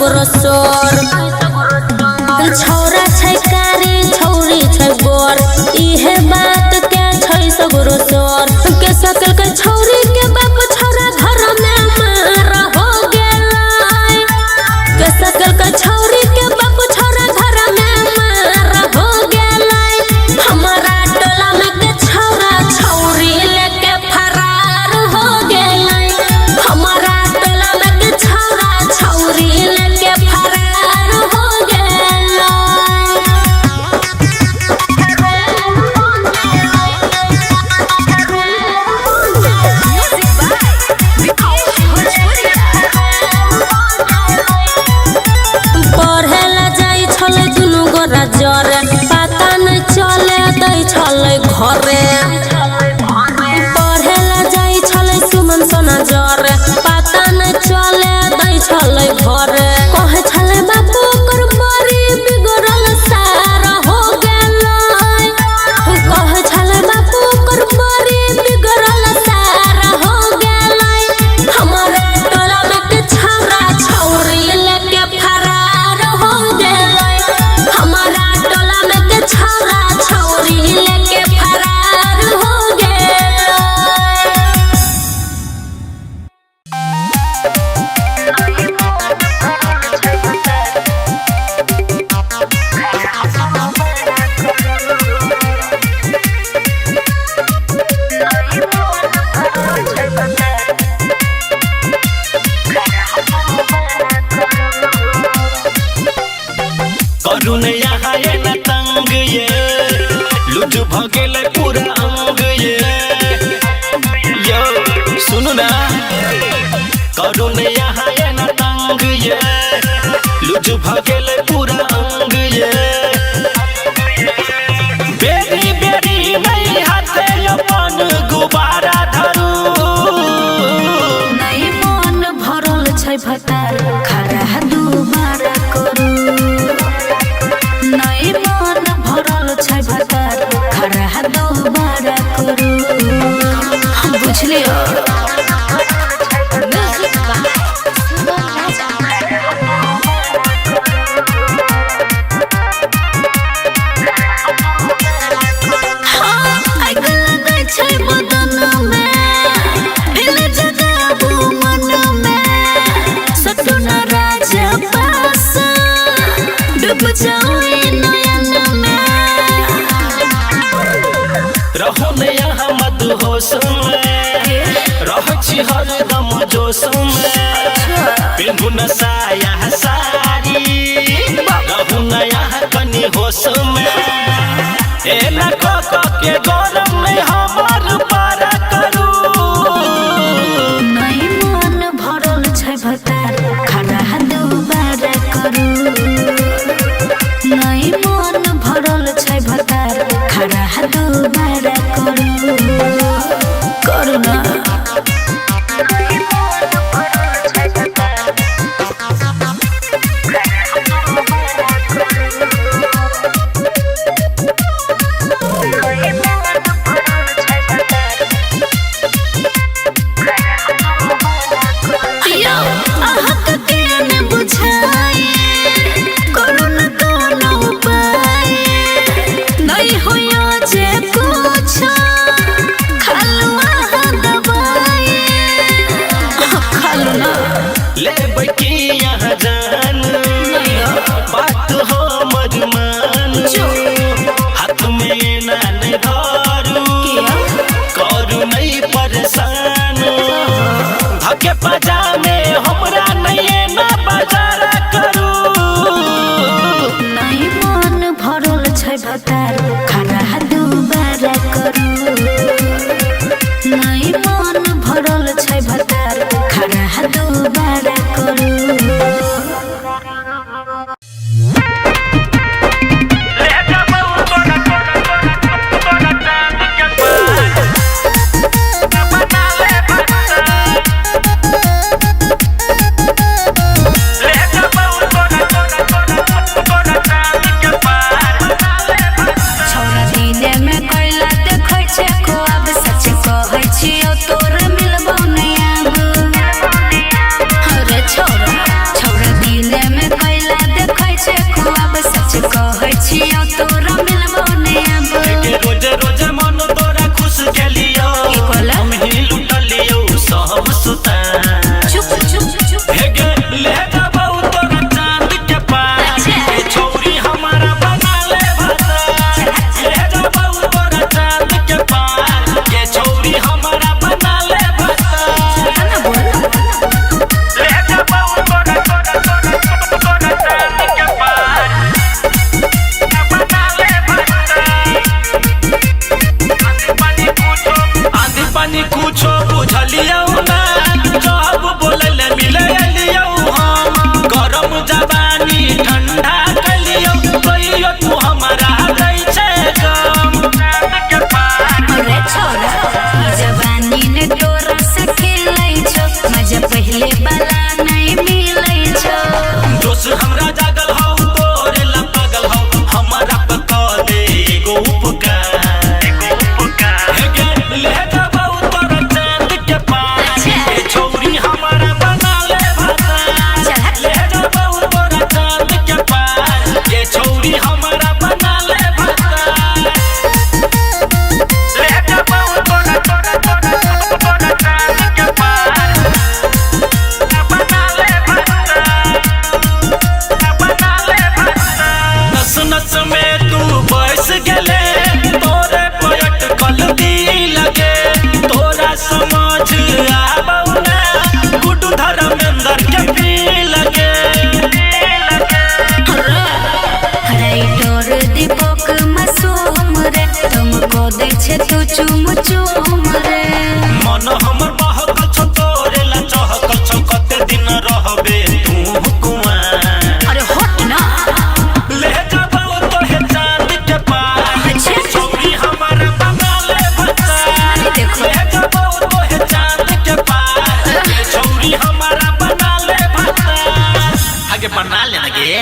सगरो सोर छौरा छै कारी छौरी छै गोर इहे बात के छै सगरो सोर के सकल के छौरी के बाप छौरा घर में मार हो गेलै के सकल के छौरी के बाप छौरा घर में मार हो गेलै हमारा टोला में के छौरा छौरी लेके फरार हो गेलै हमारा टोला में के छौरा छौरी लेके फरार हो गेलै। पढ़ेला जाई छले दुनु गोरा जरे पता नहीं चले दै छले घरे पढ़ेला जाई छले सुमन सोना जरे पता नहीं चले दै छले घरे कहे छले बापू कर बड़ी बिगड़ल सारा हो गेलै कहे छले बापू कर बड़ी बिगड़ल सारा हो गेलै हमारे टोला में के छौरा छौरी लेके फरार हो गेलै हमारा टोला में के छौरा छौरी लेके फरार हो गेलै। करू ने यहाँ ये न तंग ये लुट भगेले पूरा अंग ये यो सुनो ना करू ने यहाँ ये न तंग ये लुट भगेले पूरा अंग ये बेरी बेरी नहीं हाथे अपन गुब्बारा धरू नहीं मन भरल छै भतार खरा दुबारा करू नहीं मन भरल छै भतार खरा दुबारा करू बुझलियो। रहो ने यहाँ मत होश में रह छी हरदम जोश में पिन्हू न साया सारी रहू न यहाँ कनी होश में ए न के गौरव में हमार पारा करू नहीं मन भरल छै भतार खरा दुबारा करू नहीं मन भरल छै भतार खरा दुबारा करू करू ना। लेना गे।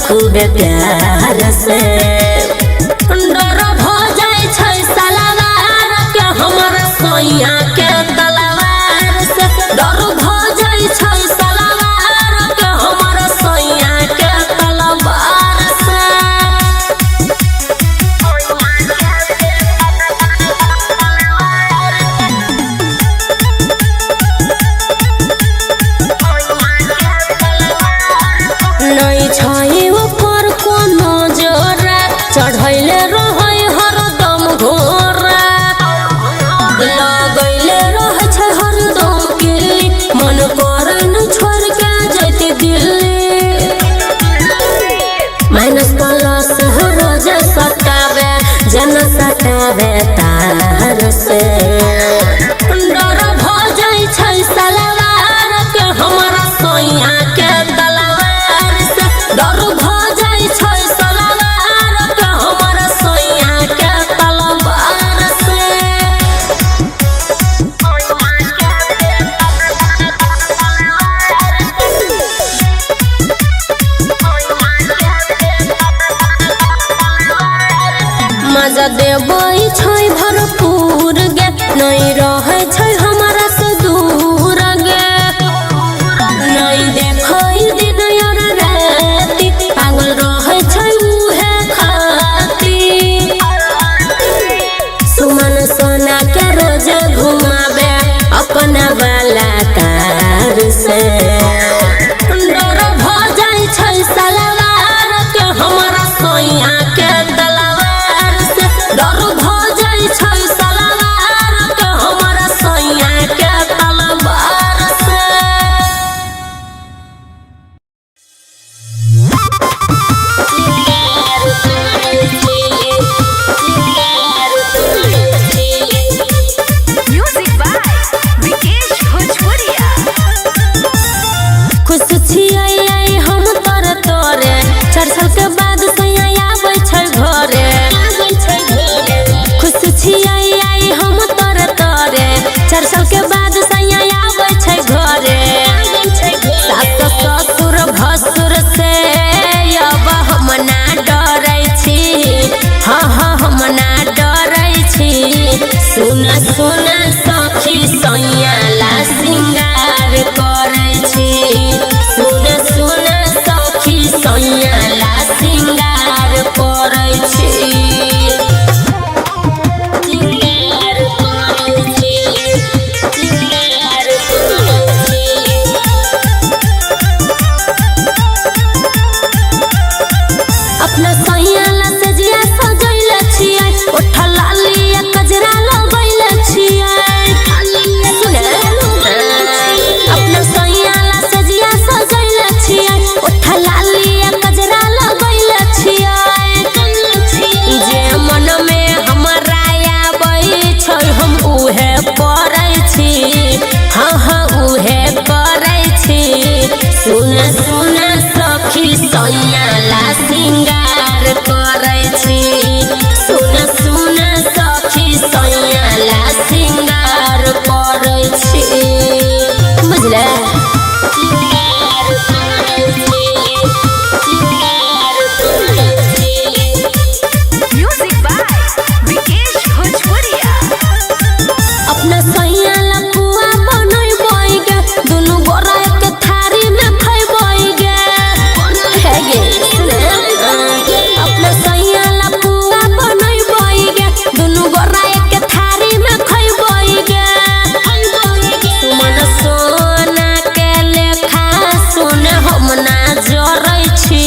खूबे प्यार से डर भ जाए छै सलवार के हमर सोइया के तलवार से डर भ जाए छै सलवार के हमर सोइया के तलवार से नहीं छै चढ़ैले रहै हरदम घोरा लगैले रहै छै हरदम किल्ली मन करे न छोड़ के जैती दिल्ली माइनस प्लस रोज सटावे जन सटावे तार से डर भ जाए छै सलवार के हमरा सोइया के तलवार से डर भ जाए छै मजा देबै छै भरपूर गे नहीं रहै छै हमरा से दूर गे नहीं देखै दिन और राति पागल रहै छै बाद सैया आबै छै घरे खुश छियै आई हम तोरे तोरे 4 साल के बाद सैया आबै छै घरे सास ससुर भसुर से अब हम ना डरै छी हाँ हाँ हम ना डरै छी सुन सुन सखी सैया ला सिंगार करै छी सुन सुन सखी सैया ला सिंगार करै छी सिंगार करै छी सिंगार करै छी अपना सैया ला सजिया सजैले छियै ओठ लाली कजरा लगैले छियै अपना सैया ला सजिया सजैले छियै ओठ लाली कजरा लगैले छियै जे मन में हमरा आबै छै हम उहे करै छी हाँ हाँ उहे करै छी सुन सुन सखी सैया ला सिंगार करै छी सुन सुन सखी सैया ला सिंगार करै छी बुझले सिंगार करै छी सिंगार करै छी Music by Vikesh Bhojpuria. अपना सैया ला पुआ बनैबै गे दुनू गोरा के थारी में खैबै गे हे गे अपना सैया ला पुआ बनैबै गे दुनू गोरा के थारी में खैबै गे सुमन सोना के लेखा सुन हम ना जरै छी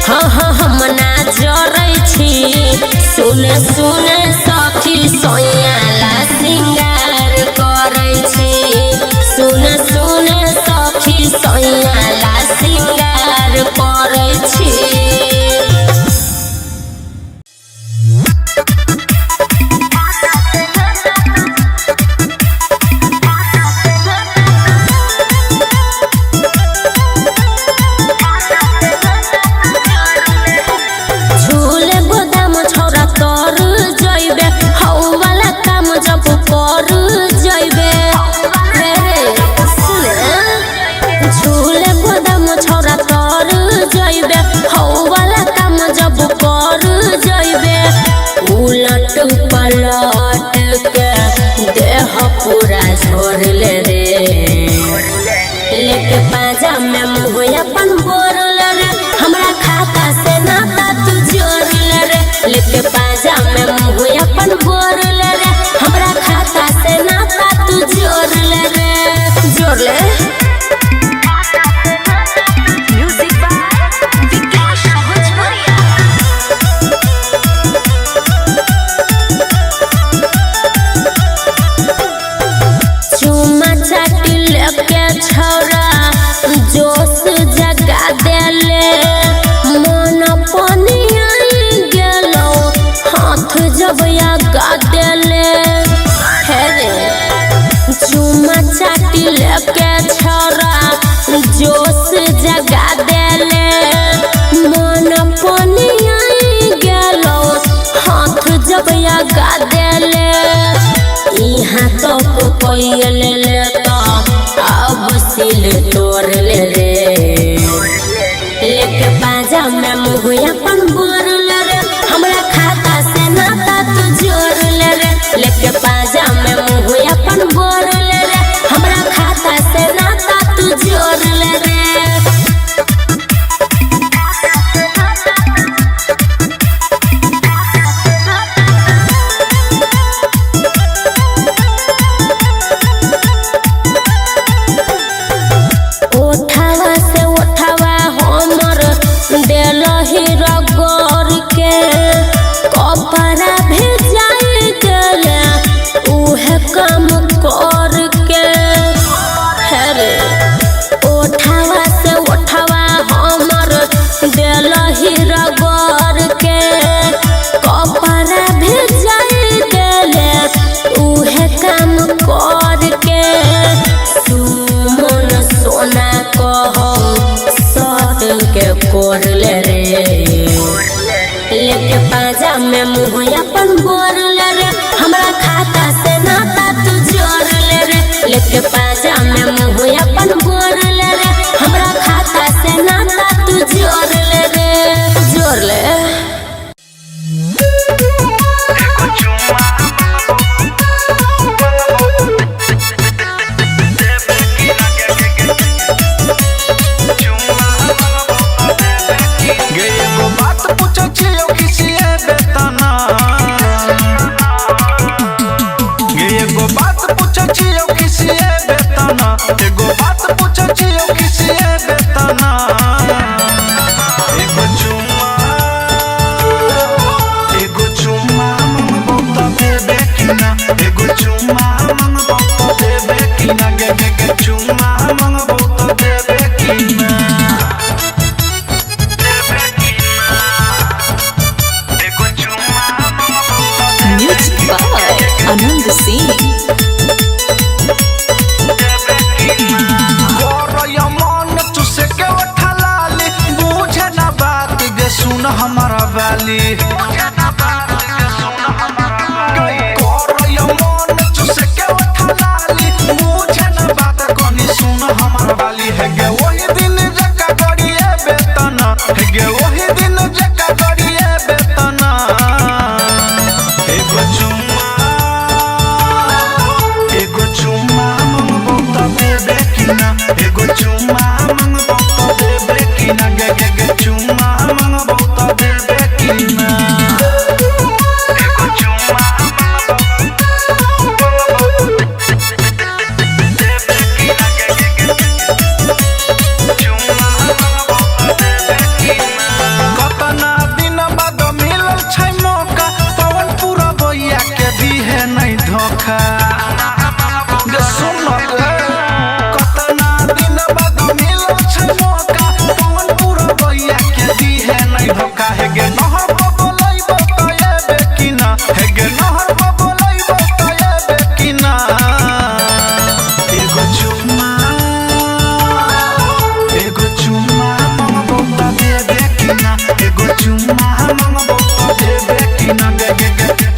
हाँ हाँ हम ना जरै छी सुन सुन सखी सैया ला सिंगार करै छी सुन सुन सखी सैया ला सिंगार करै छी झूले गोदाम छौरा तर जइबे हौ वाला काम जब कर जइबे रे सुन झूले गोदाम छौरा तर जइबे हौ वाला काम जब कर जइबे उलट पलट के देह पूरा झोर ले रे लेके पाजा में मुँह अपन बोरल रे हमरा खाता से नाता तू जोड़ल रे लेके पाजा में मुँह अपन बोरल रे हमरा खाता से नाता तू जोड़ल रे जोड़ ले Music by Vikesh Bhojpuria. चुमा चाटी लेके छौरा जोश जगा देले मन पानी आई गेलो हाथ जब आगा देले हे रे चुमा चाटी लेके छौरा जोश जगा देले मन पानी आई गेलो हाथ जब आगा देले यहाँ तो कोई ले लेता अब सिल तोड़ ले रे लेके बाजा में मुँह अपन बोरल रे हमरा खाता से नाता तू जोड़ ले रे लेके बाजा में मुँह अपन बोरल रे हमरा खाता से नाता तू जोड़ ले रे ओठावा से ओठावा हमर देलही रगड़ के कपड़ा भेजाई गेले लेके पाजा में मुँह अपन बोर ले रे हमरा खाता से नाता तू जोड़ ले रे लेके पाजा में मुँह अपन बोर ले रे हमरा खाता से नाता तू जोड़ ले रे जोड़ ले एगो बात पूछो छियो किसी बेतना एगो चुम्मा मंगबो त देबे कि ना एगो चुम्मा मंगबो त देबे कि ना गे चुम्मा मंगबो त देबे कि ना एगो चुम्मा मंगबो त Music by Anand Singh. सुन हमारा वाली सुन हमारा वाली है गे वही दिन जका गड़िए बेतना है गे वही दिन जका गड़िए बेतना एगो चुम्मा मंगबो त देबे कि ना एगो चुम्मा मंगबो त देबे कि ना गे चुम्मा मंगबो त देबे कि ना एगो चुम्मा देबे कि ना चुम्मा मंगबो त देबे कि ना कतना दिन बाद मिलल छै मौका पवन पूरा भैया के दी है नहीं धोखा गे सुन कतना दिन बाद मिलल छै मौका पवन पूरा भैया के दी है नहीं धोखा है गे नहर बबलई बताए कि ना है गे नहर बबलई बताए कि ना एगो चुम्मा मंगबो त देबे कि ना एगो चुम्मा मंगबो त देबे कि ना गे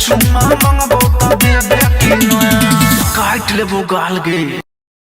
चुम्मा मंगबो त देबे कि ना काट लेबो गाल गे।